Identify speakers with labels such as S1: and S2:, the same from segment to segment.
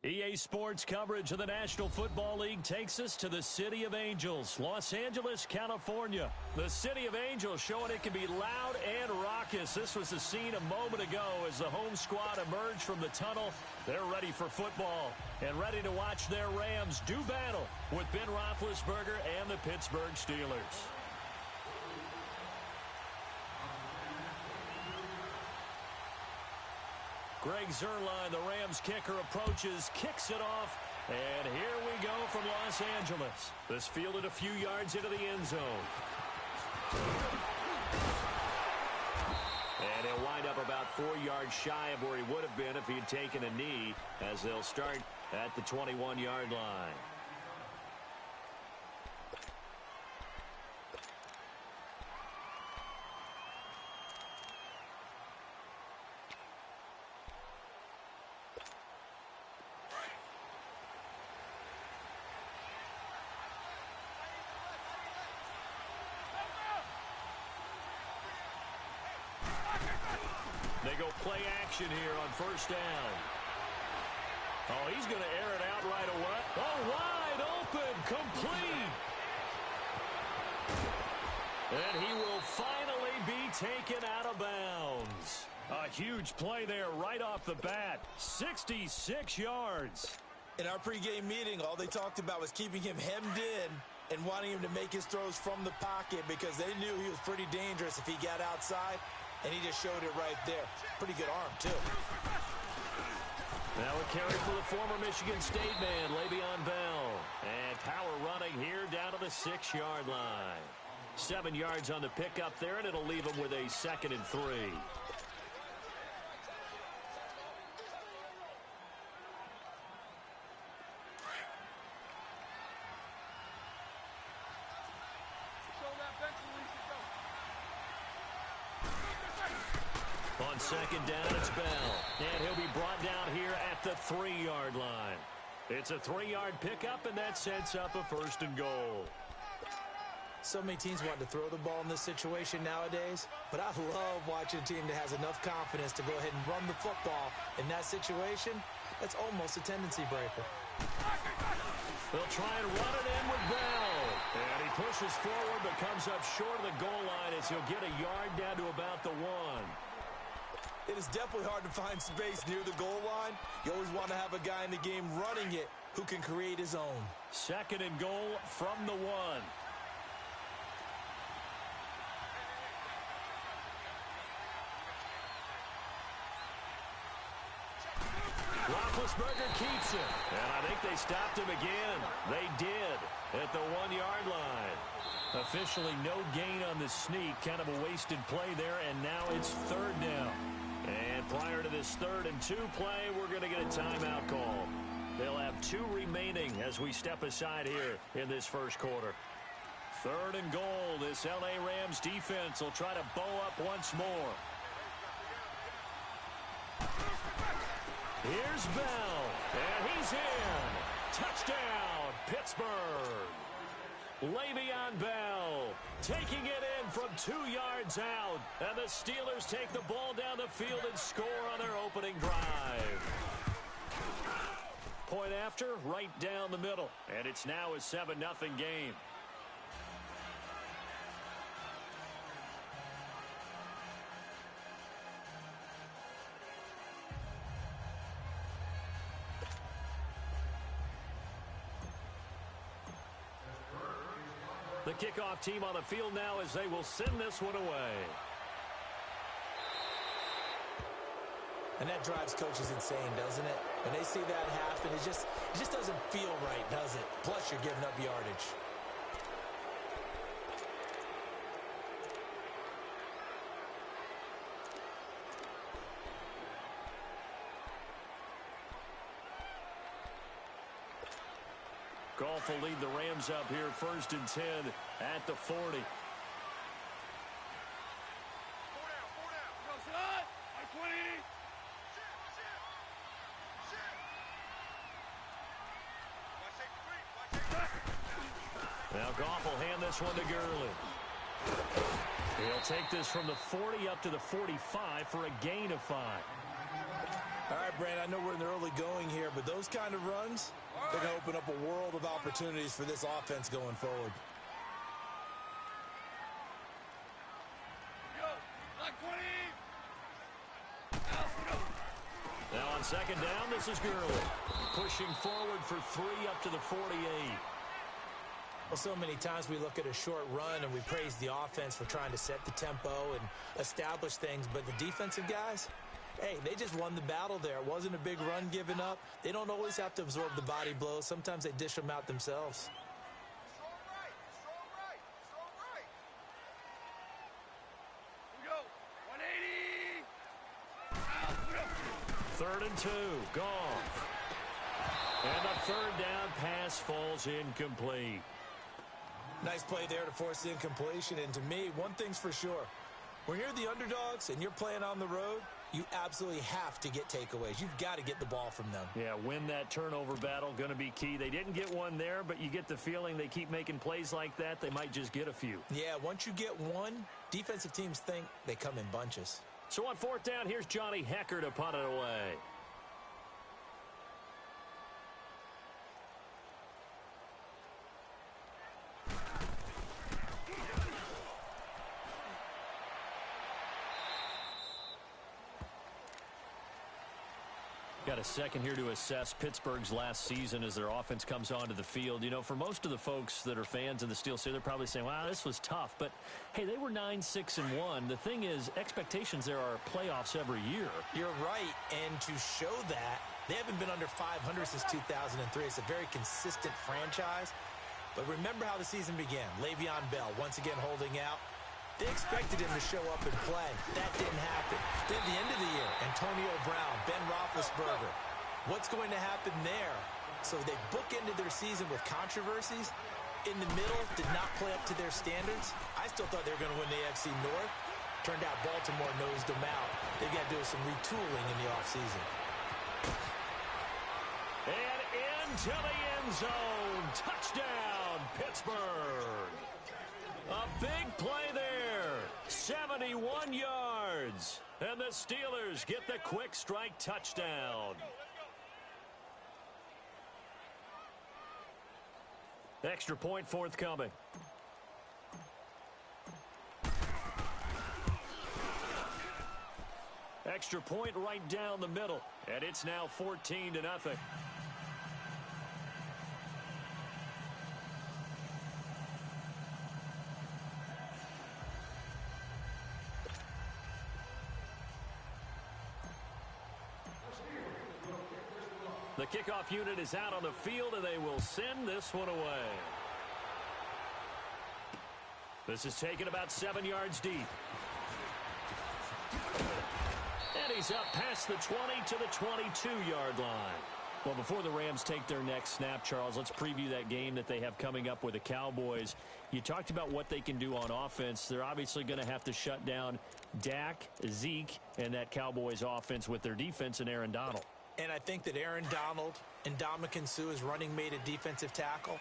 S1: EA Sports coverage of the National Football League takes us to the City of Angels, Los Angeles, California. The City of Angels showing it can be loud and raucous. This was the scene a moment ago as the home squad emerged from the tunnel. They're ready for football and ready to watch their Rams do battle with Ben Roethlisberger and the Pittsburgh Steelers. Greg Zuerlein, the Rams kicker, approaches, kicks it off, and here we go from Los Angeles. This fielded a few yards into the end zone. And he'll wind up about 4 yards shy of where he would have been if he had taken a knee, as they'll start at the 21-yard line. They go play action here on first down. Oh, he's going to air it out right away. Oh, wide open, complete. And he will finally be taken out of bounds. A huge play there right off the bat. 66 yards.
S2: In our pregame meeting, all they talked about was keeping him hemmed in and wanting him to make his throws from the pocket because they knew he was pretty dangerous if he got outside. And he just showed it right there. Pretty good arm, too.
S1: Now a carry for the former Michigan State man, Le'Veon Bell. And power running here down to the 6-yard line. 7 yards on the pickup there, and it'll leave him with a 2nd and 3. On second down, it's Bell. And he'll be brought down here at the 3-yard line. It's a 3-yard pickup, and that sets up a 1st and goal.
S2: So many teams want to throw the ball in this situation nowadays, but I love watching a team that has enough confidence to go ahead and run the football. In that situation, that's almost a tendency breaker.
S1: They'll try and run it in with Bell. And he pushes forward but comes up short of the goal line as he'll get a yard down to about the 1.
S2: It is definitely hard to find space near the goal line. You always want to have a guy in the game running it who can create his own.
S1: 2nd and goal from the 1. Roethlisberger keeps it. And I think they stopped him again. They did at the 1-yard line. Officially no gain on the sneak. Kind of a wasted play there, and now it's 3rd down. And prior to this 3rd and 2 play, we're going to get a timeout call. They'll have 2 remaining as we step aside here in this first quarter. 3rd and goal. This L.A. Rams defense will try to bow up once more. Here's Bell, and he's in. Touchdown, Pittsburgh. Le'Veon Bell taking it in from 2 yards out. And the Steelers take the ball down the field and score on their opening drive. Point after, right down the middle. And it's now a 7-0 game. The kickoff team on the field now as they will send this one away.
S2: And that drives coaches insane, doesn't it? When they see that happen, it just doesn't feel right, does it? Plus, you're giving up yardage.
S1: Goff will lead the Rams up here 1st and 10 at the 40. Now Goff will hand this one to Gurley. He'll take this from the 40 up to the 45 for a gain of 5.
S2: All right, Brandon, I know we're in the early going here, but those kind of runs, they're going to open up a world of opportunities for this offense going forward.
S1: Now on second down, this is Gurley. Pushing forward for 3 up to the 48.
S2: Well, so many times we look at a short run and we praise the offense for trying to set the tempo and establish things, but the defensive guys, hey, they just won the battle there. It wasn't a big run given up. They don't always have to absorb the body blows. Sometimes they dish them out themselves.
S1: Third and 2, gone. And the third down pass falls incomplete.
S2: Nice play there to force the incompletion. And to me, one thing's for sure. When you're the underdogs and you're playing on the road, you absolutely have to get takeaways. You've got to get the ball from them.
S1: Yeah, win that turnover battle, going to be key. They didn't get one there, but you get the feeling they keep making plays like that, they might just get a few.
S2: Yeah, once you get one, defensive teams think they come in bunches.
S1: So on fourth down, here's Johnny Hecker to punt it away. Got a second here to assess Pittsburgh's last season as their offense comes onto the field. You know, for most of the folks that are fans of the Steel City, they're probably saying, wow, this was tough. But, hey, they were 9-6-1. The thing is, expectations there are playoffs every year.
S2: You're right. And to show that, they haven't been under 500 since 2003. It's a very consistent franchise. But remember how the season began. Le'Veon Bell once again holding out. They expected him to show up and play. That didn't happen. Then at the end of the year, Antonio Brown, Ben Roethlisberger. What's going to happen there? So they bookended their season with controversies. In the middle, did not play up to their standards. I still thought they were going to win the AFC North. Turned out Baltimore nosed them out. They've got to do some retooling in the offseason.
S1: And into the end zone. Touchdown, Pittsburgh. A big play there, 71 yards, and the Steelers get the quick strike touchdown. Extra point forthcoming. Extra point right down the middle, and it's now 14-0. The kickoff unit is out on the field, and they will send this one away. This is taken about 7 yards deep. And he's up past the 20 to the 22-yard line. Well, before the Rams take their next snap, Charles, let's preview that game that they have coming up with the Cowboys. You talked about what they can do on offense. They're obviously going to have to shut down Dak, Zeke, and that Cowboys offense with their defense and Aaron Donald.
S2: And I think that Aaron Donald and Ndamukong Suh is running mate at defensive tackle.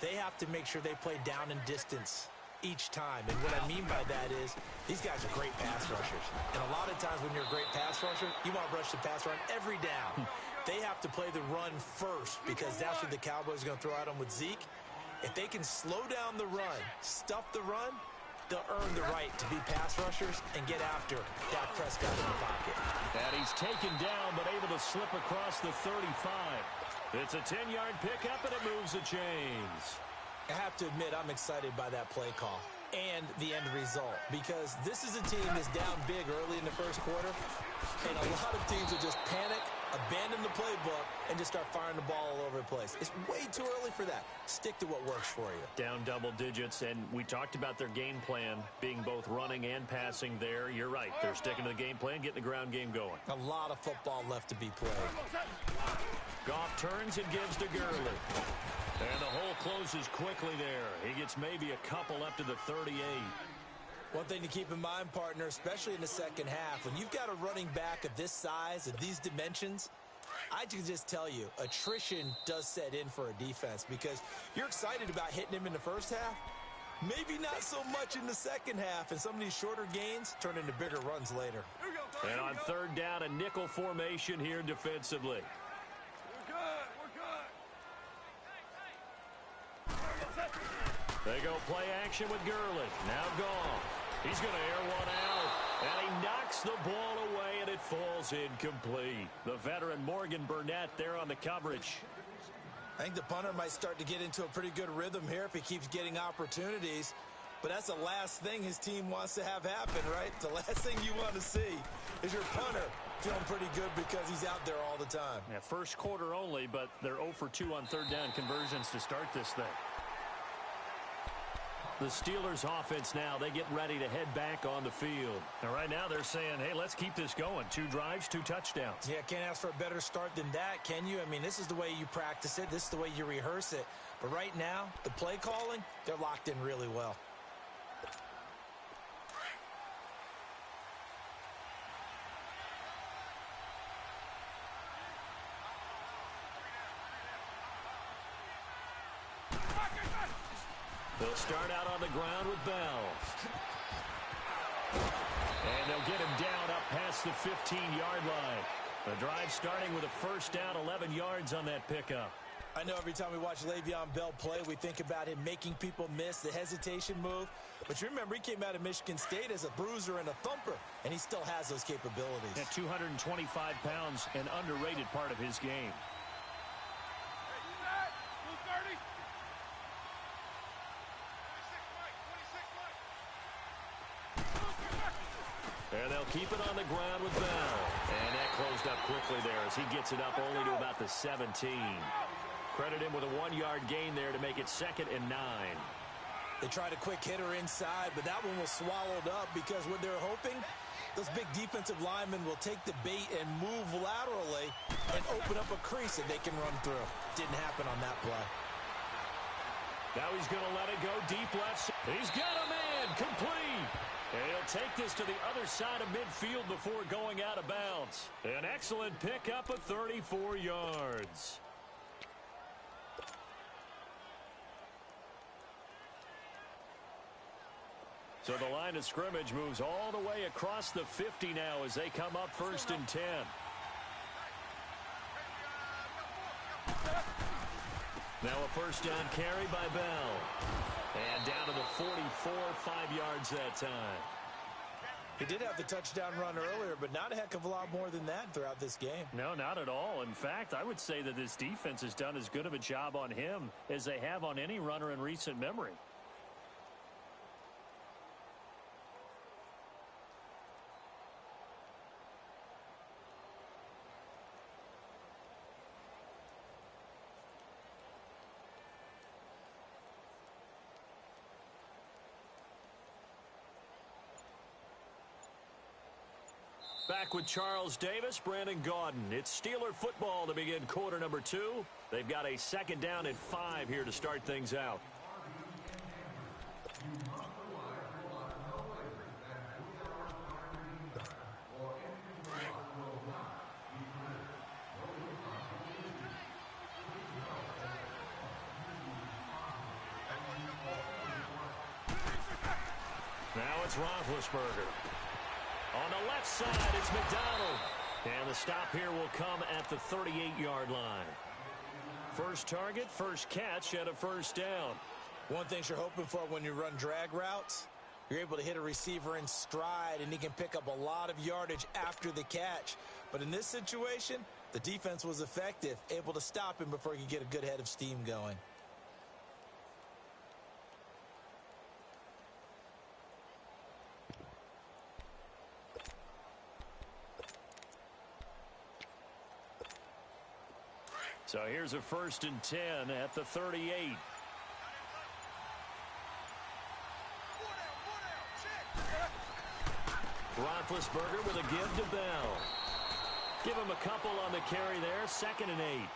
S2: They have to make sure they play down and distance each time. And what I mean by that is these guys are great pass rushers. And a lot of times when you're a great pass rusher, you want to rush the pass run every down. They have to play the run first because that's what the Cowboys are going to throw at them with Zeke. If they can slow down the run, stuff the run, they'll earn the right to be pass rushers and get after Dak Prescott in the pocket.
S1: And he's taken down but able to slip across the 35. It's a 10-yard pickup and it moves the chains.
S2: I have to admit I'm excited by that play call and the end result because this is a team that's down big early in the first quarter, and a lot of teams will just panic, abandon the playbook, and just start firing the ball all over the place. It's way too early for that. Stick to what works for you.
S1: Down double digits, and we talked about their game plan being both running and passing there. You're right. They're sticking to the game plan, getting the ground game going.
S2: A lot of football left to be played.
S1: Goff turns and gives to Gurley. And the hole closes quickly there. He gets maybe a couple up to the 38.
S2: One thing to keep in mind, partner, especially in the second half, when you've got a running back of this size, of these dimensions, I can just tell you, attrition does set in for a defense because you're excited about hitting him in the first half, Maybe not so much in the second half, and some of these shorter gains turn into bigger runs later.
S1: And on third down, a nickel formation here defensively. They go play action with Gurley. Now Goff. He's going to air one out. And he knocks the ball away, and it falls incomplete. The veteran Morgan Burnett there on the coverage.
S2: I think the punter might start to get into a pretty good rhythm here if he keeps getting opportunities. But that's the last thing his team wants to have happen, right? The last thing you want to see is your punter feeling pretty good because he's out there all the time.
S1: Yeah, first quarter only, but they're 0 for 2 on third down conversions to start this thing. The Steelers offense now, they get ready to head back on the field. And right now they're saying, hey, let's keep this going. 2 drives, 2 touchdowns.
S2: Yeah, can't ask for a better start than that, can you? I mean, this is the way you practice it. This is the way you rehearse it. But right now, the play calling, they're locked in really well.
S1: They'll start out on the ground with Bell. And they'll get him down up past the 15-yard line. The drive starting with a first down, 11 yards on that pickup.
S2: I know every time we watch Le'Veon Bell play, we think about him making people miss, the hesitation move. But you remember, he came out of Michigan State as a bruiser and a thumper, and he still has those capabilities.
S1: At 225 pounds, an underrated part of his game. And they'll keep it on the ground with Bell. And that closed up quickly there as he gets it up only to about the 17. Credit him with a 1-yard gain there to make it 2nd and 9.
S2: They tried a quick hitter inside, but that one was swallowed up because what they're hoping, those big defensive linemen will take the bait and move laterally and open up a crease that they can run through. Didn't happen on that play.
S1: Now he's going to let it go deep left. He's got a man complete. And he'll take this to the other side of midfield before going out of bounds. An excellent pickup of 34 yards. So the line of scrimmage moves all the way across the 50 now as they come up 1st and 10. Now a first down carry by Bell. And down to the 44, 5 yards that time.
S2: He did have the touchdown run earlier, but not a heck of a lot more than that throughout this game.
S1: No, not at all. In fact, I would say that this defense has done as good of a job on him as they have on any runner in recent memory. Back with Charles Davis, Brandon Gaudin. It's Steeler football to begin quarter number 2. They've got a 2nd down and 5 here to start things out. Now it's Roethlisberger. On the left side, it's McDonald. And the stop here will come at the 38-yard line. First target, first catch, and a first down.
S2: One thing you're hoping for when you run drag routes, you're able to hit a receiver in stride, and he can pick up a lot of yardage after the catch. But in this situation, the defense was effective, able to stop him before he could get a good head of steam going.
S1: So here's a 1st and 10 at the 38. Roethlisberger with a give to Bell. Give him a couple on the carry there, 2nd and 8.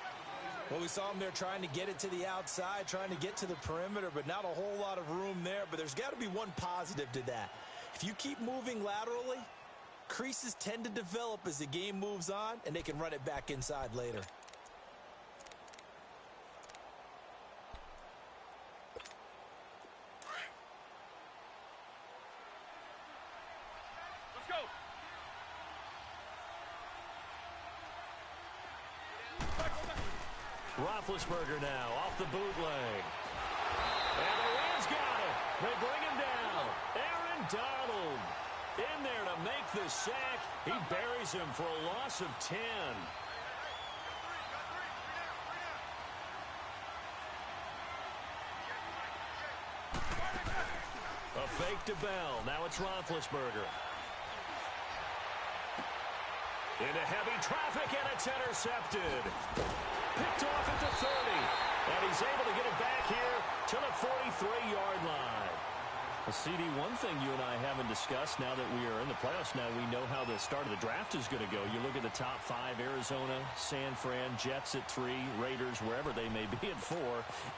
S2: Well, we saw him there trying to get it to the outside, trying to get to the perimeter, but not a whole lot of room there. But there's got to be one positive to that. If you keep moving laterally, creases tend to develop as the game moves on, and they can run it back inside later.
S1: Roethlisberger now off the bootleg. And the Rams got it. They bring him down. Aaron Donald in there to make the sack. He buries him for a loss of 10. A fake to Bell. Now it's Roethlisberger. Into heavy traffic, and it's intercepted. Picked off at the 30. And he's able to get it back here to the 43-yard line. Well, CD, one thing you and I haven't discussed now that we are in the playoffs now, we know how the start of the draft is going to go. You look at the top 5, Arizona, San Fran, Jets at 3, Raiders, wherever they may be at 4,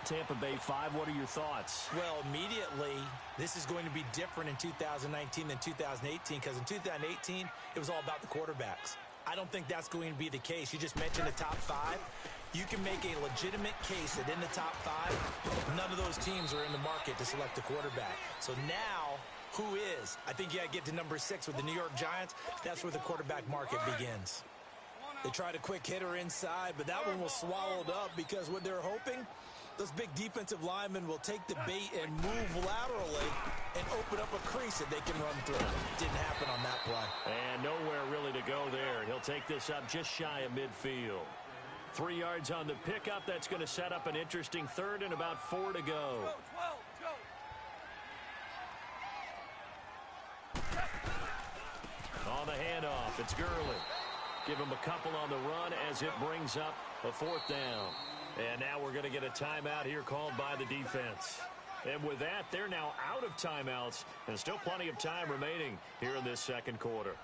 S1: Tampa Bay 5. What are your thoughts?
S2: Well, immediately, this is going to be different in 2019 than 2018 because in 2018, it was all about the quarterbacks. I don't think that's going to be the case. You just mentioned the top 5. You can make a legitimate case that in the top 5, none of those teams are in the market to select a quarterback. So now, who is? I think you got to get to number 6 with the New York Giants. That's where the quarterback market begins. They tried a quick hitter inside, but that one was swallowed up because what they're hoping, those big defensive linemen will take the bait and move laterally and open up a crease that they can run through. Didn't happen on that play.
S1: And nowhere really to go there. He'll take this up just shy of midfield. 3 yards on the pickup. That's going to set up an interesting third and about 4 to go. On the handoff, it's Gurley. Give him a couple on the run as it brings up a 4th down. And now we're going to get a timeout here called by the defense. And with that, they're now out of timeouts and still plenty of time remaining here in this second quarter.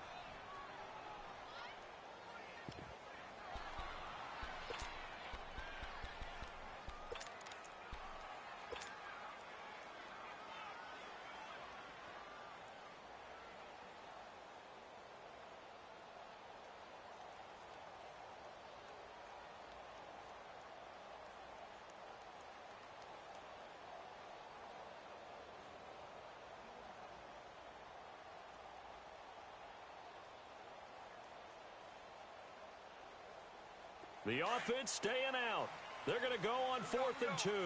S1: The offense staying out. They're going to go on 4th and 2.
S3: We're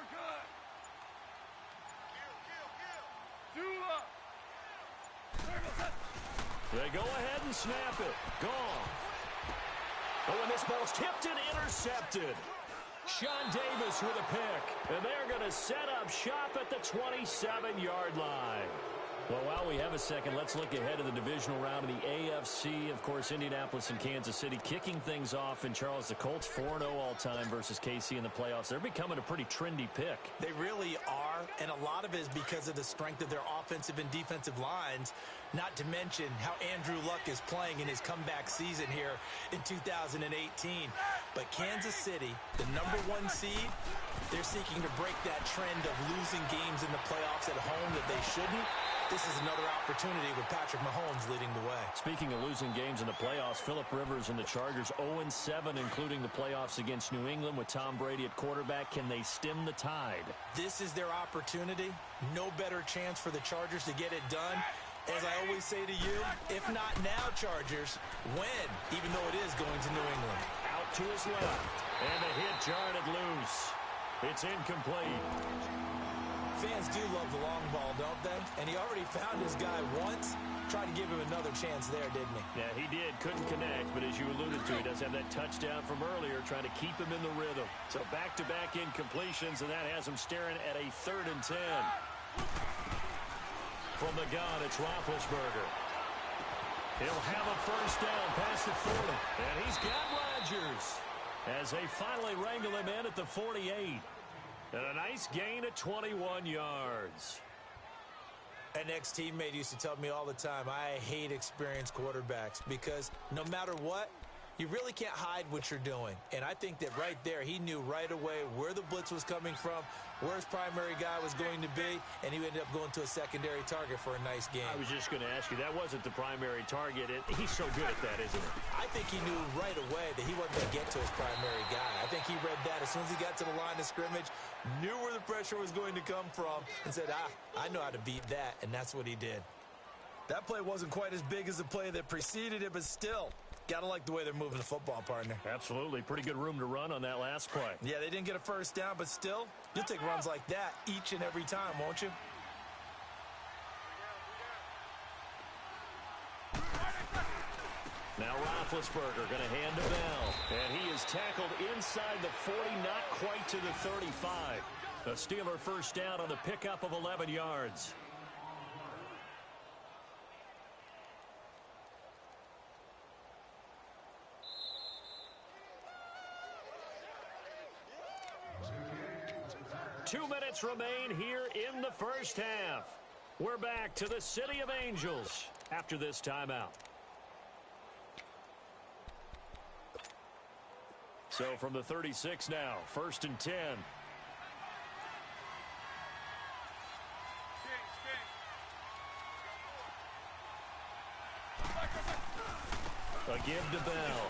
S3: good.
S1: They go ahead and snap it. Gone. Oh, and this ball's tipped and intercepted. Sean Davis with a pick. And they're going to set up shop at the 27-yard line. Well, while we have a second, let's look ahead to the divisional round of the AFC. Of course, Indianapolis and Kansas City kicking things off. And, Charles, the Colts 4-0 all-time versus KC in the playoffs. They're becoming a pretty trendy pick.
S2: They really are, and a lot of it is because of the strength of their offensive and defensive lines, not to mention how Andrew Luck is playing in his comeback season here in 2018. But Kansas City, the number 1 seed, they're seeking to break that trend of losing games in the playoffs at home that they shouldn't. This is another opportunity with Patrick Mahomes leading the way.
S1: Speaking of losing games in the playoffs, Phillip Rivers and the Chargers 0-7, including the playoffs against New England with Tom Brady at quarterback. Can they stem the tide?
S2: This is their opportunity. No better chance for the Chargers to get it done. As I always say to you, if not now, Chargers, when? Even though it is going to New England.
S1: Out to his left. And the hit jarred it loose. It's incomplete.
S2: Fans do love the long ball, don't they? And he already found his guy once. Tried to give him another chance there, didn't he?
S1: Yeah, he did. Couldn't connect, but as you alluded to, he does have that touchdown from earlier, trying to keep him in the rhythm. So back-to-back incompletions, and that has him staring at a 3rd and 10. From the gun, it's Roethlisberger. He'll have a first down past the 40. And he's got Rodgers as they finally wrangle him in at the 48. And a nice gain of 21 yards.
S2: An ex-teammate used to tell me all the time, I hate experienced quarterbacks because no matter what, you really can't hide what you're doing. And I think that right there, he knew right away where the blitz was coming from, where his primary guy was going to be, and he ended up going to a secondary target for a nice game.
S1: I was just going to ask you, that wasn't the primary target. He's so good at that, isn't he?
S2: I think he knew right away that he wasn't going to get to his primary guy. I think he read that as soon as he got to the line of scrimmage, knew where the pressure was going to come from, and said, I know how to beat that, and that's what he did. That play wasn't quite as big as the play that preceded it, but still, gotta like the way they're moving the football, partner.
S1: Absolutely. Pretty good room to run on that last play.
S2: Yeah, they didn't get a first down, but still, you'll take runs like that each and every time, won't you?
S1: Now Roethlisberger going to hand to Bell. And he is tackled inside the 40, not quite to the 35. The Steeler first down on the pickup of 11 yards. Two minutes remain here in the first half. We're back to the City of Angels after this timeout. So from the 36 now, 1st and 10. A give to Bell.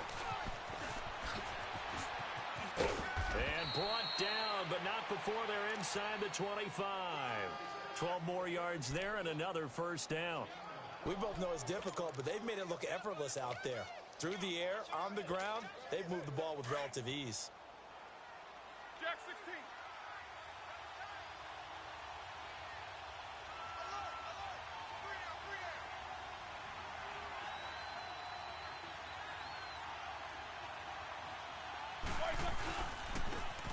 S1: And brought down, but not before they're inside the 25. 12 more yards there and another first down.
S2: We both know it's difficult, but they've made it look effortless out there. Through the air, on the ground, they've moved the ball with relative ease.
S3: Jack 16.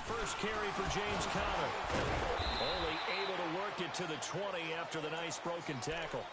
S1: First carry for James Conner. Only able to work it to the 20 after the nice broken tackle.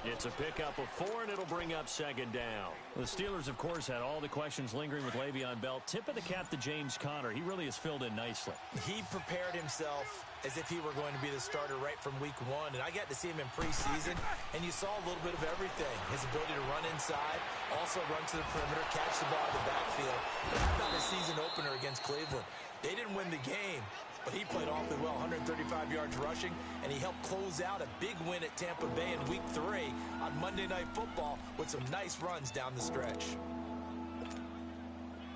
S1: It's a pickup of 4, and it'll bring up 2nd down. The Steelers, of course, had all the questions lingering with Le'Veon Bell. Tip of the cap to James Conner. He really has filled in nicely.
S2: He prepared himself as if he were going to be the starter right from week 1, and I got to see him in preseason, and you saw a little bit of everything. His ability to run inside, also run to the perimeter, catch the ball in the backfield. How about his season opener against Cleveland? They didn't win the game, but he played awfully well, 135 yards rushing, and he helped close out a big win at Tampa Bay in Week 3 on Monday Night Football with some nice runs down the stretch.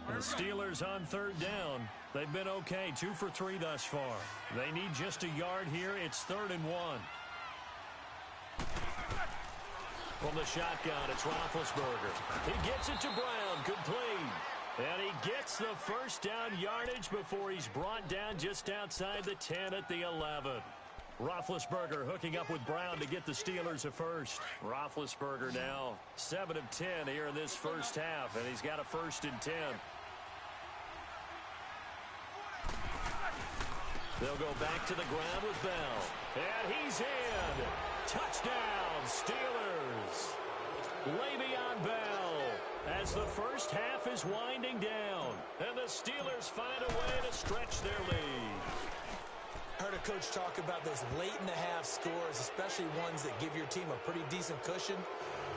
S1: The Steelers on 3rd down. They've been okay, 2 for 3 thus far. They need just a yard here. It's 3rd and 1. From the shotgun, it's Roethlisberger. He gets it to Brown, complete. And he gets the first down yardage before he's brought down just outside the 10 at the 11. Roethlisberger hooking up with Brown to get the Steelers a first. Roethlisberger now 7 of 10 here in this first half, and he's got a 1st and 10. They'll go back to the ground with Bell. And he's in. Touchdown, Steelers. Le'Veon Bell as the first half is winding down. And the Steelers find a way to stretch their lead.
S2: I heard a coach talk about those late-in-the-half scores, especially ones that give your team a pretty decent cushion.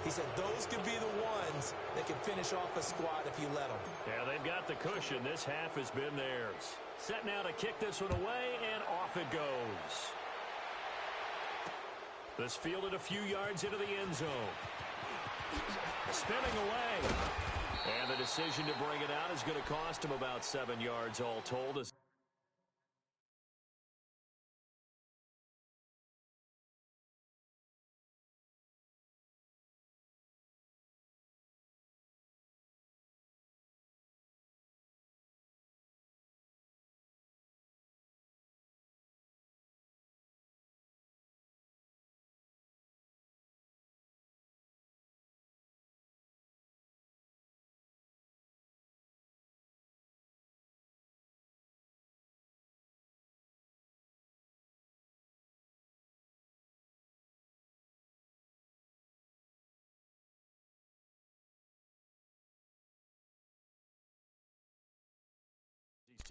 S2: He said those could be the ones that can finish off a squad if you let them.
S1: Yeah, they've got the cushion. This half has been theirs. Set now to kick this one away, and off it goes. This fielded a few yards into the end zone. Spinning away. And the decision to bring it out is going to cost him about 7 yards all told. He's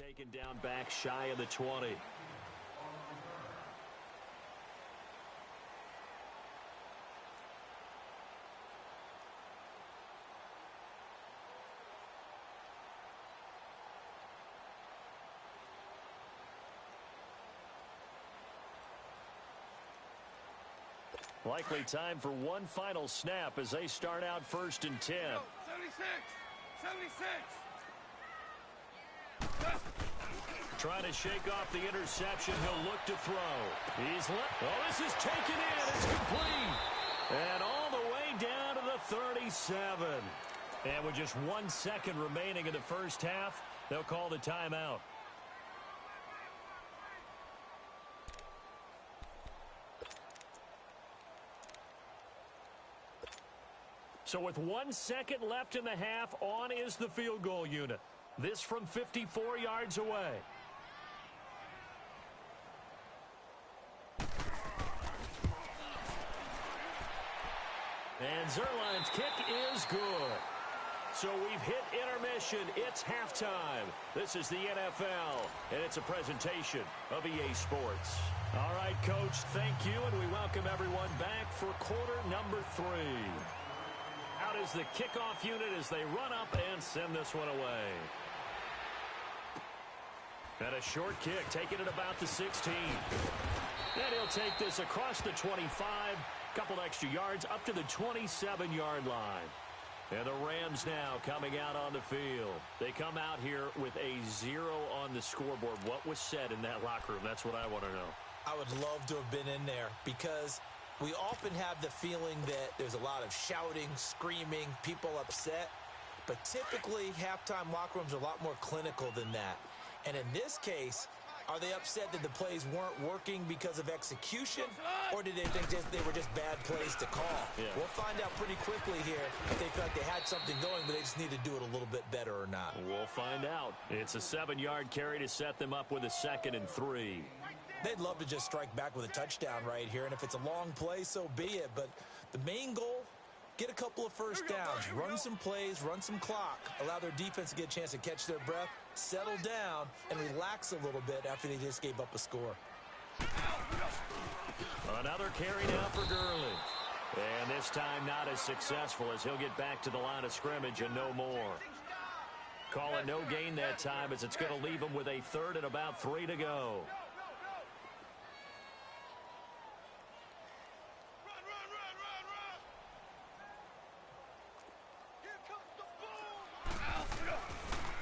S1: taken down back shy of the 20. Likely time for one final snap as they start out 1st and 10.
S3: 76! 76!
S1: Trying to shake off the interception. He'll look to throw. He's left. Oh, this is taken in. It's complete. And all the 27. And with just 1 second remaining in the first half, they'll call the timeout. So with 1 second left in the half, on is the field goal unit. This from 54 yards away. And Zerline's kick is good. So we've hit intermission. It's halftime. This is the NFL, and it's a presentation of EA Sports. All right, Coach, thank you, and we welcome everyone back for quarter number 3. Out is the kickoff unit as they run up and send this one away. And a short kick, taking it about the 16. And he'll take this across the 25. Couple extra yards up to the 27-yard line. And the Rams now coming out on the field. They come out here with a 0 on the scoreboard. What was said in that locker room? That's what I want to know.
S2: I would love to have been in there because we often have the feeling that there's a lot of shouting, screaming, people upset. But typically, halftime locker rooms are a lot more clinical than that. And in this case, are they upset that the plays weren't working because of execution, or did they think they were just bad plays to call? Yeah. We'll find out pretty quickly here if they feel like they had something going, but they just need to do it a little bit better or not.
S1: We'll find out. It's a 7-yard carry to set them up with a 2nd and 3.
S2: They'd love to just strike back with a touchdown right here, and if it's a long play, so be it. But the main goal, get a couple of first downs, run some plays, run some clock, allow their defense to get a chance to catch their breath, settle down, and relax a little bit after they just gave up a score.
S1: Another carry now for Gurley. And this time not as successful as he'll get back to the line of scrimmage and no more. Call it no gain that time as it's going to leave him with a 3rd and about 3 to go.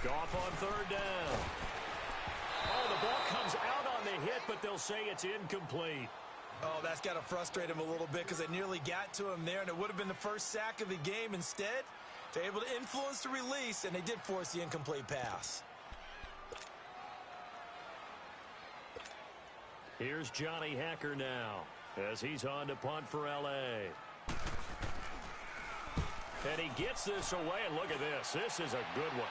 S1: Goff on 3rd down. Oh, the ball comes out on the hit, but they'll say it's incomplete.
S2: Oh, that's got to frustrate him a little bit because they nearly got to him there, and it would have been the first sack of the game. Instead, they're able to influence the release, and they did force the incomplete pass.
S1: Here's Johnny Hacker now as he's on to punt for L.A. And he gets this away, and look at this. This is a good one.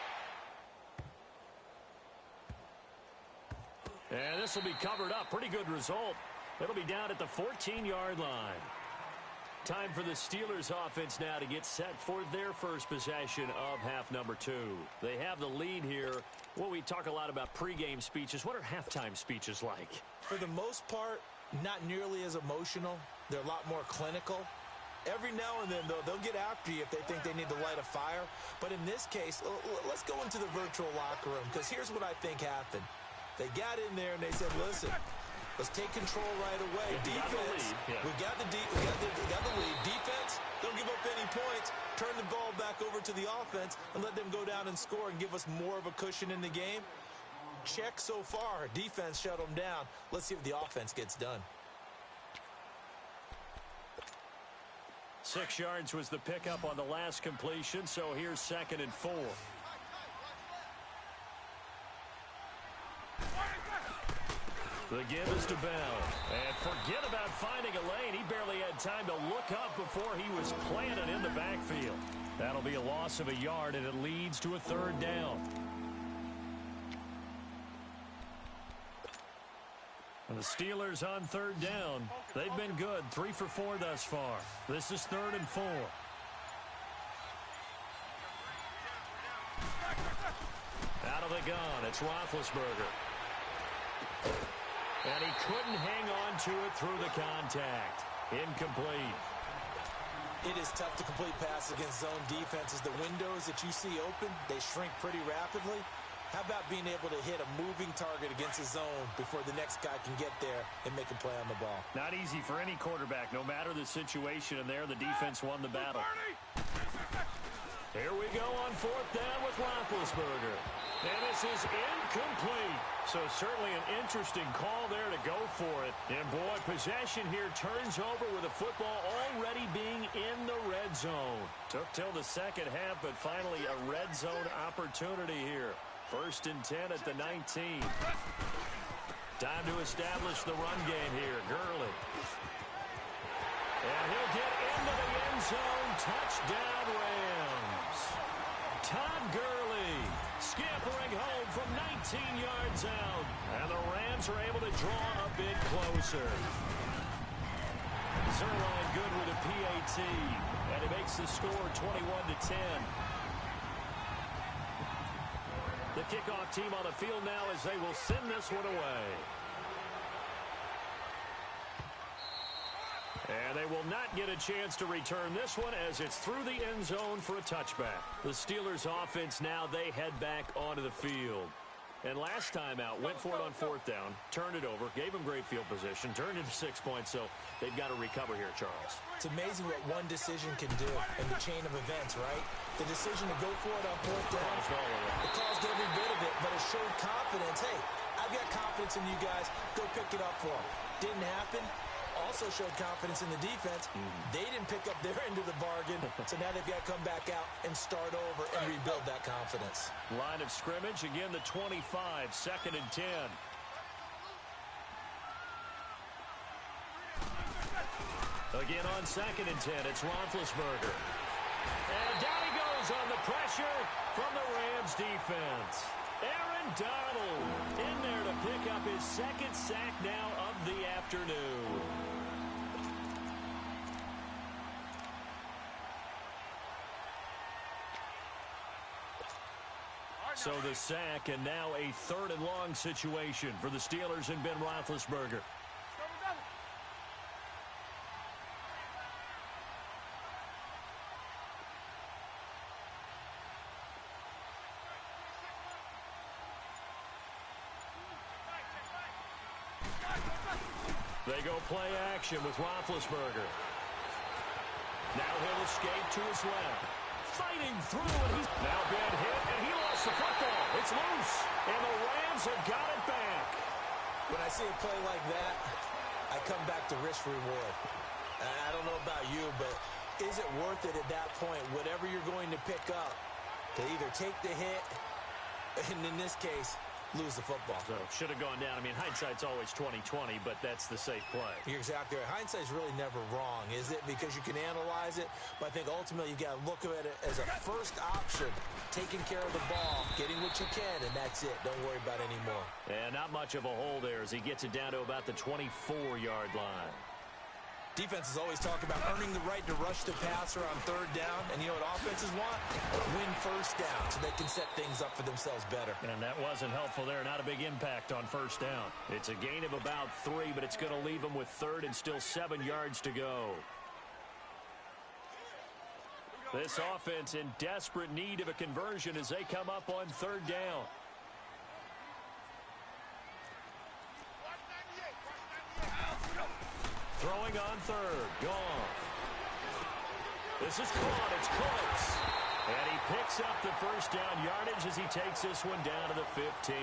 S1: And this will be covered up. Pretty good result. It'll be down at the 14-yard line. Time for the Steelers offense now to get set for their first possession of half number 2. They have the lead here. Well, we talk a lot about pregame speeches. What are halftime speeches like?
S2: For the most part, not nearly as emotional. They're a lot more clinical. Every now and then, though, they'll get after you if they think they need to light a fire. But in this case, let's go into the virtual locker room because here's what I think happened. They got in there and they said, listen, let's take control right away. Defense, we got the lead. Defense, don't give up any points. Turn the ball back over to the offense and let them go down and score and give us more of a cushion in the game. Check so far. Defense shut them down. Let's see if the offense gets done.
S1: 6 yards was the pickup on the last completion, so here's 2nd and 4. The give is to Bell. And forget about finding a lane. He barely had time to look up before he was planted in the backfield. That'll be a loss of a yard, and it leads to a 3rd down. And the Steelers on 3rd down. They've been good. 3 for 4 thus far. This is 3rd and 4. Out of the gun, it's Roethlisberger. And he couldn't hang on to it through the contact. Incomplete.
S2: It is tough to complete passes against zone defenses. The windows that you see open, they shrink pretty rapidly. How about being able to hit a moving target against a zone before the next guy can get there and make a play on the ball?
S1: Not easy for any quarterback. No matter the situation in there, the defense won the battle. Here we go on fourth down with Roethlisberger. And this is incomplete. So certainly an interesting call there to go for it. And boy, possession here turns over with the football already being in the red zone. Took till the second half, but finally a red zone opportunity here. 1st and 10 at the 19. Time to establish the run game here. Gurley. And he'll get into the end zone. Touchdown, Rams. Todd Gurley scampering home from 19 yards out. And the Rams are able to draw a bit closer. Zerline good with a PAT. And it makes the score 21-10. The kickoff team on the field now as they will send this one away. And they will not get a chance to return this one as it's through the end zone for a touchback. The Steelers offense now, they head back onto the field. And last time out, went for it on fourth down, turned it over, gave them great field position, turned into 6 points, so they've got to recover here, Charles.
S2: It's amazing what one decision can do in the chain of events, right? The decision to go for it on fourth down, it caused every bit of it, but it showed confidence. Hey, I've got confidence in you guys. Go pick it up for them. Didn't happen. Also showed confidence in the defense. They didn't pick up their end of the bargain, so now they've got to come back out and start over and rebuild that confidence.
S1: Line of scrimmage, again the 25, 2nd and 10. Again on 2nd and 10, it's Roethlisberger. And down he goes on the pressure from the Rams defense. Aaron Donald in there to pick up his 2nd sack now of the afternoon. So the sack, and now a 3rd and long situation for the Steelers and Ben Roethlisberger. They go play action with Roethlisberger. Now he'll escape to his left. Fighting through, and he's now been hit, and he lost the football. It's loose, and the Rams have got it back.
S2: When I see a play like that, I come back to risk reward. I don't know about you, but is it worth it at that point, whatever you're going to pick up, to either take the hit, and in this case, lose the football?
S1: So should have gone down. I mean, hindsight's always 20/20, but that's the safe play.
S2: You're exactly right. Hindsight's really never wrong, is it? Because you can analyze it, but I think ultimately you got to look at it as a first option, taking care of the ball, getting what you can, and that's it. Don't worry about it anymore.
S1: And not much of a hole there as he gets it down to about the 24-yard line.
S2: Defenses always talk about earning the right to rush the passer on 3rd down, and you know what offenses want? Win 1st down so they can set things up for themselves better.
S1: And that wasn't helpful there. Not a big impact on 1st down. It's a gain of about 3, but it's going to leave them with 3rd and still 7 yards to go. This offense in desperate need of a conversion as they come up on 3rd down. Throwing on 3rd. Gone. This is caught. It's close. And he picks up the 1st down yardage as he takes this one down to the 15.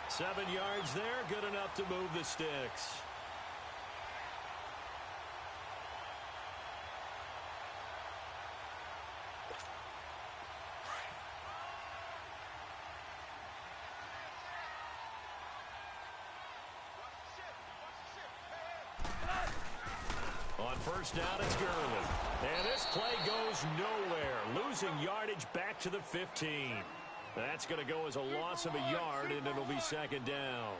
S1: 7 yards there. Good enough to move the sticks. On 1st down, it's Gurley. And this play goes nowhere. Losing yardage back to the 15. That's going to go as a loss of a yard, and it'll be 2nd down.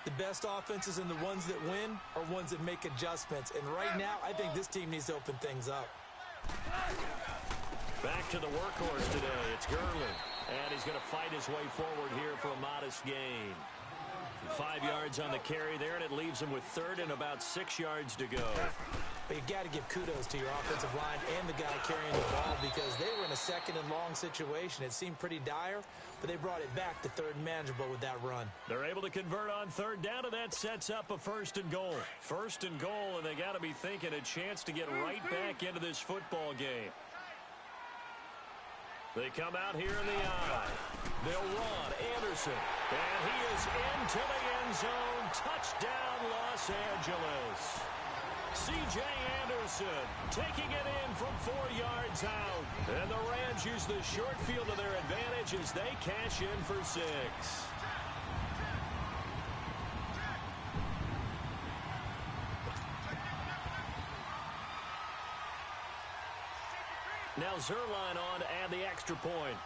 S2: The best offenses and the ones that win are ones that make adjustments. And right now, I think this team needs to open things up.
S1: Back to the workhorse today. It's Gurley. And he's going to fight his way forward here for a modest gain. 5 yards on the carry there, and it leaves him with 3rd and about 6 yards to go.
S2: But you got to give kudos to your offensive line and the guy carrying the ball because they were in a 2nd and long situation. It seemed pretty dire, but they brought it back to 3rd and manageable with that run.
S1: They're able to convert on 3rd down, and that sets up a 1st and goal. 1st and goal, and they got to be thinking a chance to get right back into this football game. They come out here in the eye. They'll run. Anderson. And he is into the end zone. Touchdown, Los Angeles. C.J. Anderson taking it in from 4 yards out. And the Rams use the short field to their advantage as they cash in for 6. Now Zerline on to add the extra point.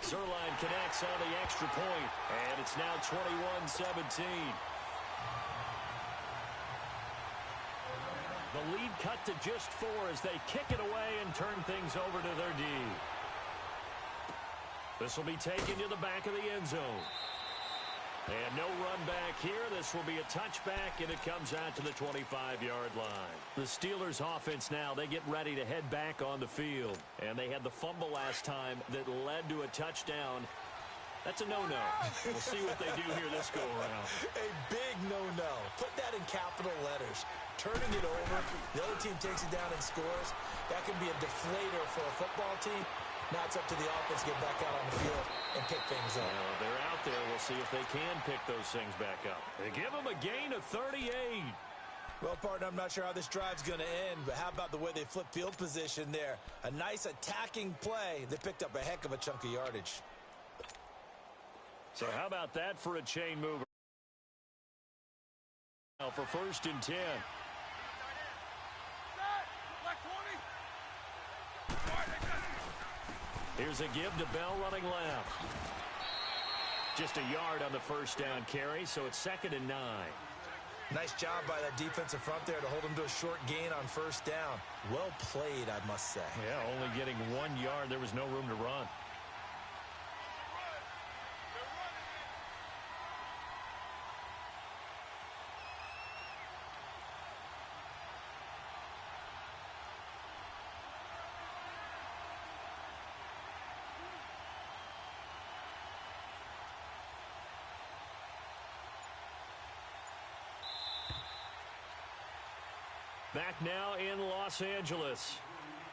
S1: Zerline connects on the extra point, and it's now 21-17. The lead cut to just 4 as they kick it away and turn things over to their D. This will be taken to the back of the end zone. And no run back here. This will be a touchback, and it comes out to the 25-yard line. The Steelers' offense now, they get ready to head back on the field. And they had the fumble last time that led to a touchdown. That's a no-no. We'll see what they do here this go-around.
S2: A big no-no. Put that in capital letters. Turning it over, the other team takes it down and scores. That can be a deflator for a football team. Now it's up to the offense to get back out on the field and pick things up.
S1: Well, they're out there. We'll see if they can pick those things back up. They give them a gain of 38.
S2: Well, partner, I'm not sure how this drive's going to end, but how about the way they flip field position there? A nice attacking play. They picked up a heck of a chunk of yardage.
S1: So how about that for a chain mover? Now for 1st and 10. Here's a give to Bell running left. Just a yard on the first down carry, so it's 2nd and 9.
S2: Nice job by that defensive front there to hold them to a short gain on 1st down. Well played, I must say.
S1: Yeah, only getting 1 yard. There was no room to run. Back now in Los Angeles.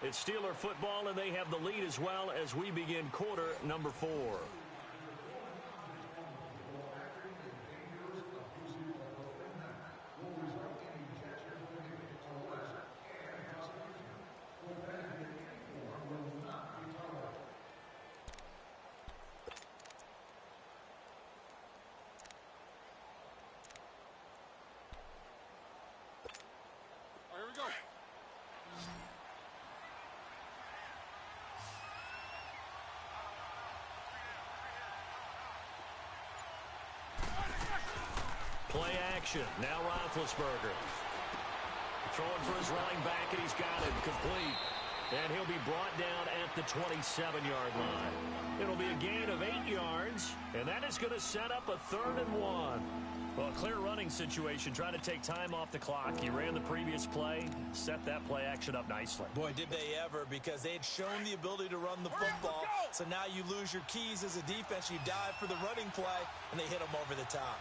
S1: It's Steeler football, and they have the lead as well as we begin quarter number 4. Play action. Now Roethlisberger. Throwing for his running back, and he's got it complete. And he'll be brought down at the 27-yard line. It'll be a gain of 8 yards, and that is going to set up a 3rd and 1. Well, a clear running situation, trying to take time off the clock. He ran the previous play, set that play action up nicely.
S2: Boy, did they ever, because they had shown the ability to run the football. So now you lose your keys as a defense. You dive for the running play, and they hit them over the top.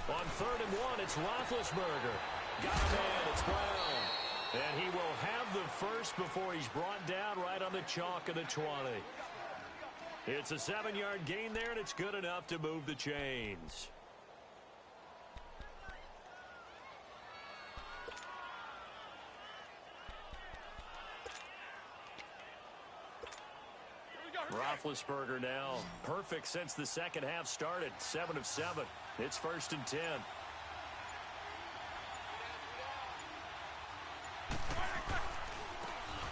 S1: On 3rd and 1, it's Roethlisberger. Got a man, it's Brown. And he will have the first before he's brought down right on the chalk of the 20. It's a 7-yard gain there, and it's good enough to move the chains. Roethlisberger now perfect since the second half started. 7 of 7. It's 1st and 10.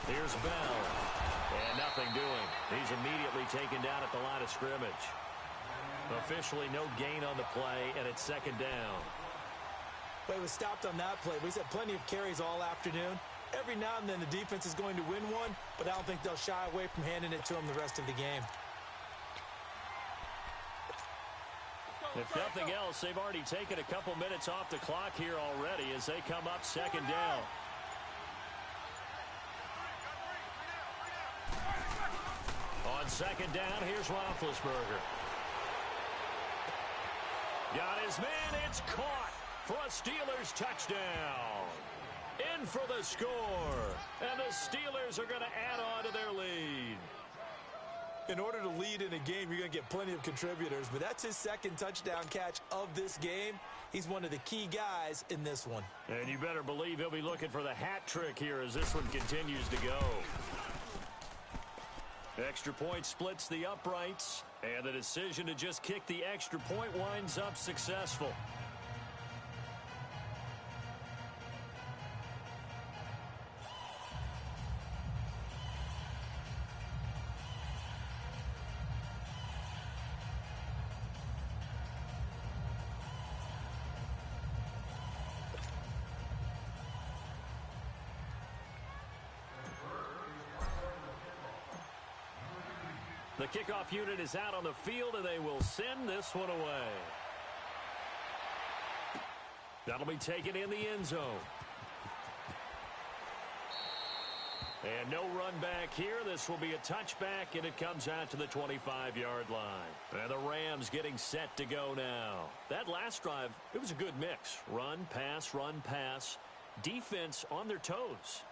S1: Here's Bell. And nothing doing. He's immediately taken down at the line of scrimmage. Officially no gain on the play, and it's 2nd down.
S2: Well, he was stopped on that play, but he's had plenty of carries all afternoon. Every now and then the defense is going to win one, but I don't think they'll shy away from handing it to him the rest of the game.
S1: If nothing else, they've already taken a couple minutes off the clock here already as they come up 2nd down. On 2nd down, here's Roethlisberger. Got his man, it's caught. for a Steelers touchdown. In for the score. And the Steelers are going to add on to their lead.
S2: In order to lead in a game, you're going to get plenty of contributors, but that's his second touchdown catch of this game. He's one of the key guys in this one.
S1: And you better believe he'll be looking for the hat trick here as this one continues to go. Extra point splits the uprights, and the decision to just kick the extra point winds up successful. The kickoff unit is out on the field, and they will send this one away. That'll be taken in the end zone. And no run back here. This will be a touchback, and it comes out to the 25-yard line. And the Rams getting set to go now. That last drive, it was a good mix. Run, pass, defense on their toes.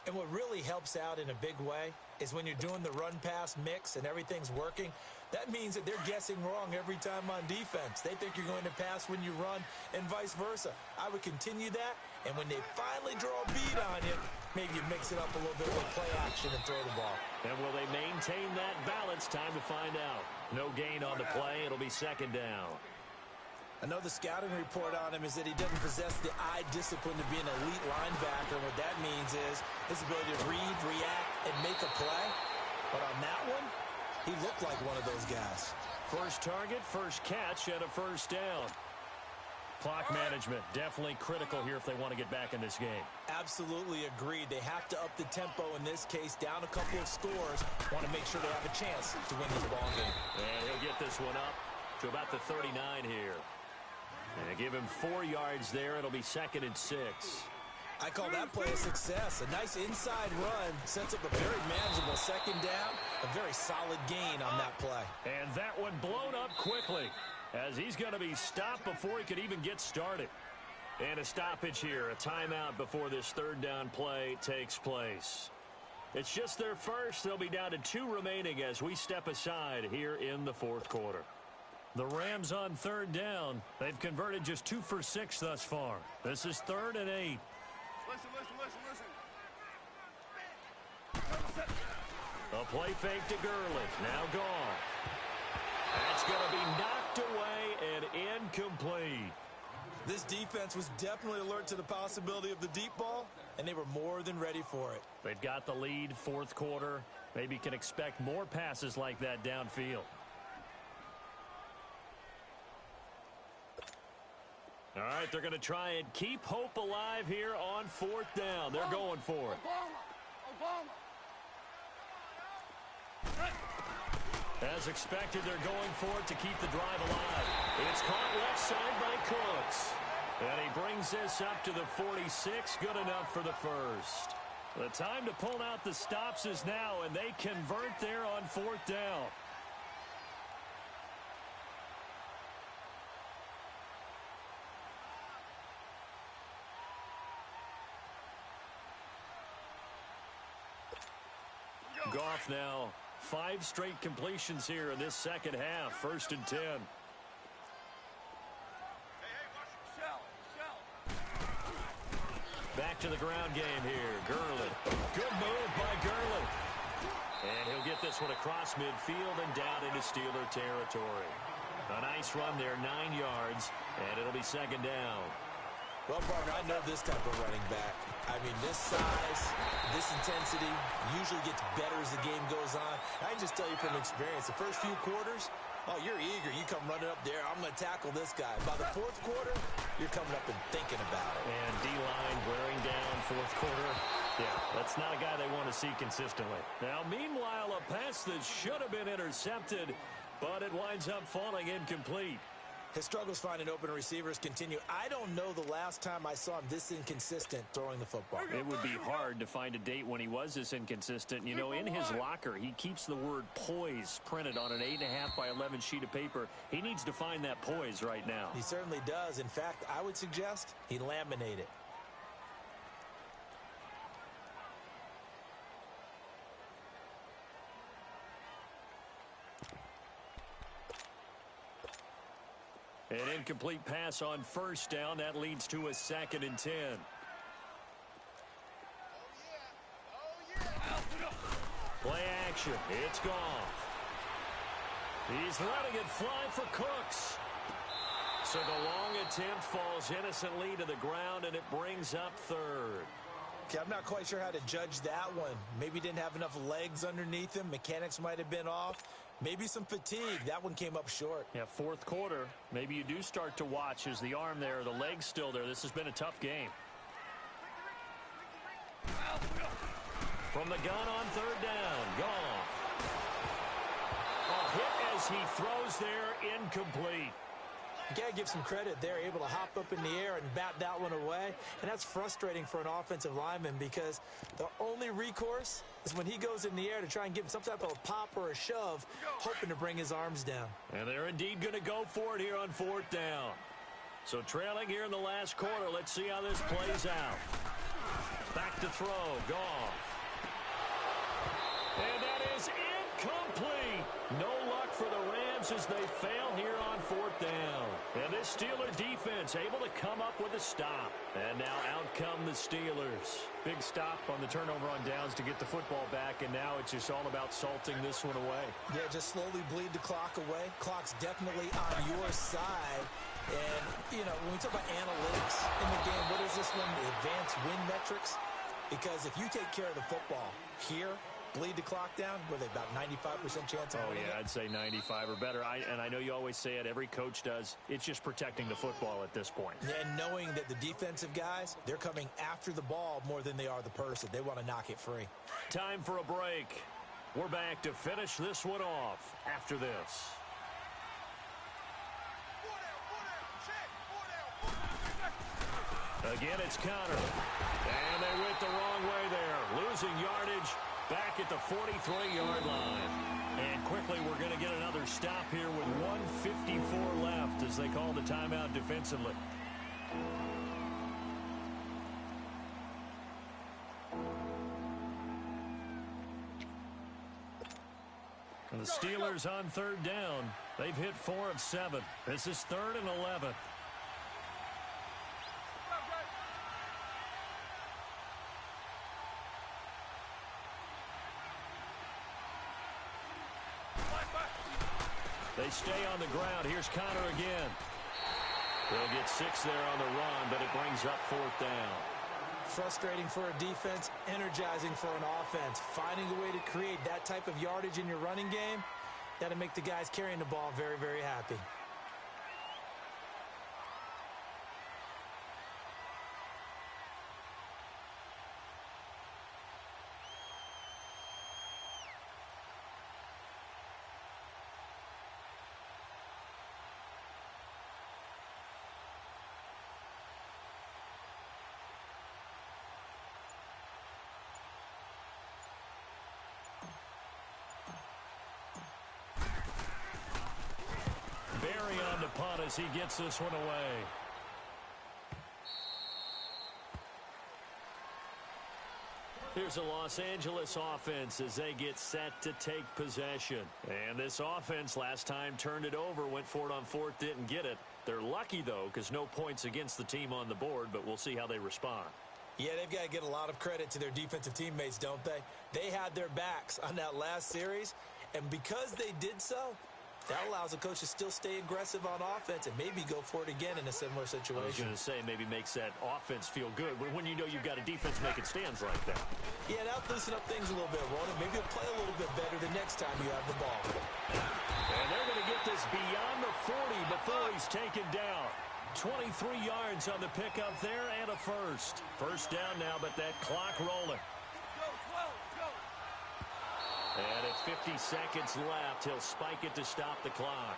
S2: And what really helps out in a big way is when you're doing the run-pass mix and everything's working, that means that they're guessing wrong every time on defense. They think you're going to pass when you run and vice versa. I would continue that, and when they finally draw a beat on you, maybe you mix it up a little bit with play action and throw the ball.
S1: And will they maintain that balance? Time to find out. No gain on the play. It'll be second down.
S2: I know the scouting report on him is that he doesn't possess the eye discipline to be an elite linebacker. And what that means is his ability to read, react, and make a play. But on that one, he looked like one of those guys.
S1: First target, first catch, and a first down. Clock management, definitely critical here if they want to get back in this game.
S2: Absolutely agreed. They have to up the tempo in this case, down a couple of scores. Want to make sure they have a chance to win this ball game.
S1: And he'll get this one up to about the 39 here. And give him 4 yards there. It'll be second and 6.
S2: I call that play a success. A nice inside run sets up a very manageable second down. A very solid gain on that play.
S1: And that one blown up quickly as he's going to be stopped before he could even get started. And a stoppage here, a timeout before this third down play takes place. It's just their first. They'll be down to 2 remaining as we step aside here in the fourth quarter. The Rams on third down. They've converted just 2 for 6 thus far. This is 3rd and 8.
S3: Listen.
S1: A play fake to Gurley. Now gone. That's going to be knocked away and incomplete.
S2: This defense was definitely alert to the possibility of the deep ball, and they were more than ready for it.
S1: They've got the lead, fourth quarter. Maybe can expect more passes like that downfield. All right, they're going to try and keep hope alive here on 4th down. They're going for it. As expected, they're going for it to keep the drive alive. It's caught left side by Cooks. And he brings this up to the 46. Good enough for the first. The time to pull out the stops is now, and they convert there on 4th down. Goff now 5 straight completions here in this second half. 1st and 10. Back to the ground game here. Gurley. Good move by Gurley. And he'll get this one across midfield and down into Steeler territory. A nice run there, 9 yards, and it'll be second down.
S2: Well, partner, I know this type of running back. I mean, this size, this intensity usually gets better as the game goes on. I can just tell you from experience, the first few quarters, oh, you're eager. You come running up there, I'm going to tackle this guy. By the 4th quarter, you're coming up and thinking about it.
S1: And D-line wearing down 4th quarter. Yeah, that's not a guy they want to see consistently. Now, meanwhile, a pass that should have been intercepted, but it winds up falling incomplete.
S2: His struggles finding open receivers continue. I don't know the last time I saw him this inconsistent throwing the football.
S1: It would be hard to find a date when he was this inconsistent. You know, in his locker, he keeps the word poise printed on an 8.5 by 11 sheet of paper. He needs to find that poise right now.
S2: He certainly does. In fact, I would suggest he laminate it.
S1: An incomplete pass on first down. That leads to a 2nd and 10. Play action. It's gone. He's letting it fly for Cooks. So the long attempt falls innocently to the ground, and it brings up 3rd.
S2: Okay, I'm not quite sure how to judge that one. Maybe didn't have enough legs underneath him. Mechanics might have been off. Maybe some fatigue. That one came up short.
S1: Yeah, 4th quarter. Maybe you do start to watch as the arm there, the leg's still there. This has been a tough game. From the gun on 3rd down. Gone. A hit as he throws there, incomplete.
S2: You got to give some credit. They're able to hop up in the air and bat that one away. And that's frustrating for an offensive lineman because the only recourse is when he goes in the air to try and give him some type of a pop or a shove, hoping to bring his arms down.
S1: And they're indeed going to go for it here on 4th down. So trailing here in the last quarter. Let's see how this plays out. Back to throw. Goff. And that is incomplete. No luck for the Rams as they fail here on 4th down. And this Steeler defense able to come up with a stop. And now out come the Steelers. Big stop on the turnover on downs to get the football back, and now it's just all about salting this one away.
S2: Yeah, just slowly bleed the clock away. Clock's definitely on your side. And, you know, when we talk about analytics in the game, what is this one? The advanced win metrics? Because if you take care of the football here, bleed the clock down, with about 95% chance of winning
S1: I'd say 95 or better. And I know you always say it, every coach does. It's just protecting the football at this point.
S2: And knowing that the defensive guys, they're coming after the ball more than they are the person. They want to knock it free.
S1: Time for a break. We're back to finish this one off after this. Again, it's Connor. And they went the wrong way there. Losing yardage back at the 43-yard line. And quickly, we're going to get another stop here with 1:54 left as they call the timeout defensively. And the Steelers on 3rd down. They've hit 4 of 7. This is 3rd and 11. They stay on the ground. Here's Connor again. They'll get 6 there on the run, but it brings up 4th down.
S2: Frustrating for a defense, energizing for an offense. Finding a way to create that type of yardage in your running game, that'll make the guys carrying the ball very, very happy.
S1: Barry on to punt as he gets this one away. Here's a Los Angeles offense as they get set to take possession. And this offense last time turned it over, went for it on 4th, didn't get it. They're lucky, though, because no points against the team on the board, but we'll see how they respond.
S2: Yeah, they've got to get a lot of credit to their defensive teammates, don't they? They had their backs on that last series, and because they did so, that allows the coach to still stay aggressive on offense and maybe go for it again in a similar situation.
S1: I was going to say maybe makes that offense feel good when you know you've got a defense making stands like that.
S2: Yeah, that'll loosen up things a little bit, won't it? Maybe you'll play a little bit better the next time you have the ball.
S1: And they're going to get this beyond the 40 before he's taken down. 23 yards on the pickup there and a first. First down now, but that clock rolling. And at 50 seconds left, he'll spike it to stop the clock.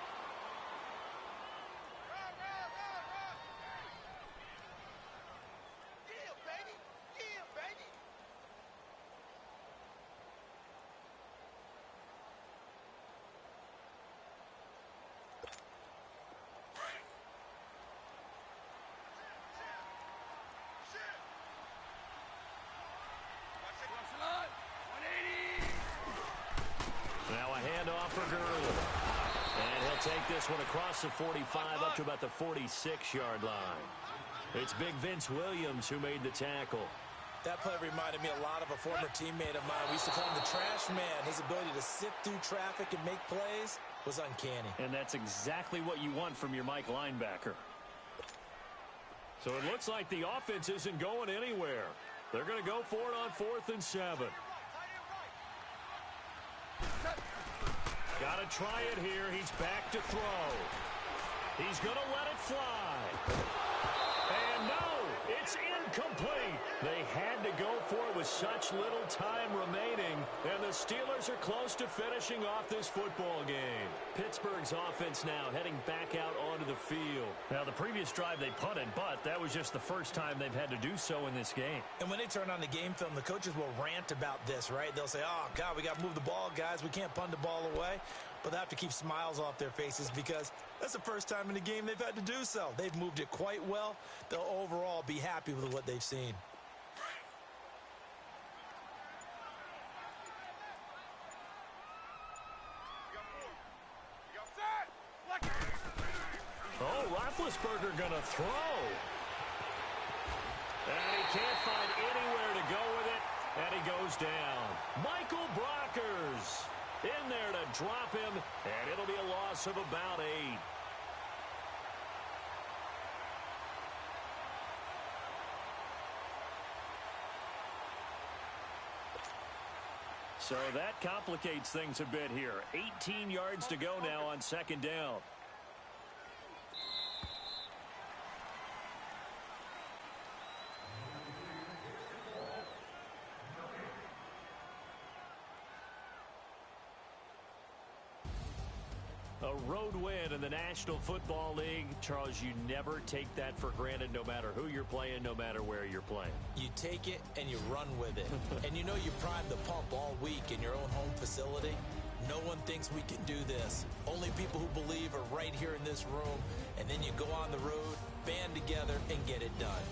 S1: take this one across the 45 up to about the 46-yard line. It's Big Vince Williams who made the tackle.
S2: That play reminded me a lot of a former teammate of mine. We used to call him the trash man. His ability to sift through traffic and make plays was uncanny.
S1: And that's exactly what you want from your Mike linebacker. So it looks like the offense isn't going anywhere. They're going to go for it on 4th and 7. Got to try it here. He's back to throw. He's going to let it fly. And no, it's incomplete. They had to go for it with such little time remaining, and the Steelers are close to finishing off this football game. Pittsburgh's offense now heading back out onto the field. Now, the previous drive they punted, but that was just the first time they've had to do so in this game.
S2: And when they turn on the game film, the coaches will rant about this, right? They'll say, oh, God, we got to move the ball, guys. We can't punt the ball away. But they have to keep smiles off their faces because that's the first time in the game they've had to do so. They've moved it quite well. They'll overall be happy with what they've seen.
S1: Oh, Roethlisberger going to throw. And he can't find anywhere to go with it, and he goes down. Michael Brockers in there to drop him, and it'll be a loss of about 8. So that complicates things a bit here. 18 yards to go now on 2nd down. A road win in the National Football League. Charles, you never take that for granted no matter who you're playing, no matter where you're playing.
S2: You take it and you run with it. And you know you primed the pump all week in your own home facility. No one thinks we can do this. Only people who believe are right here in this room. And then you go on the road, band together, and get it done.